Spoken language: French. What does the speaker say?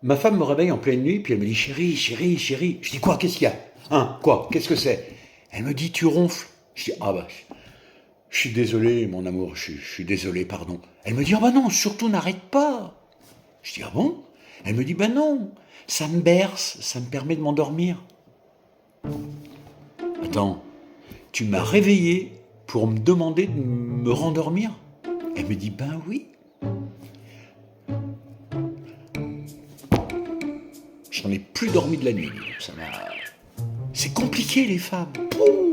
Ma femme me réveille en pleine nuit, puis elle me dit chérie, chérie, chérie. Je dis quoi, qu'est-ce qu'il y a? Hein, quoi, qu'est-ce que c'est? Elle me dit tu ronfles. Je dis ah bah, je suis désolé mon amour, je suis désolé, pardon. Elle me dit ah bah non, surtout n'arrête pas. Je dis ah bon? Elle me dit bah non, ça me berce, ça me permet de m'endormir. Attends, tu m'as réveillé pour me demander de me rendormir? Elle me dit ben oui. J'en ai plus dormi de la nuit. Ça m'a... C'est compliqué les femmes. Pouh.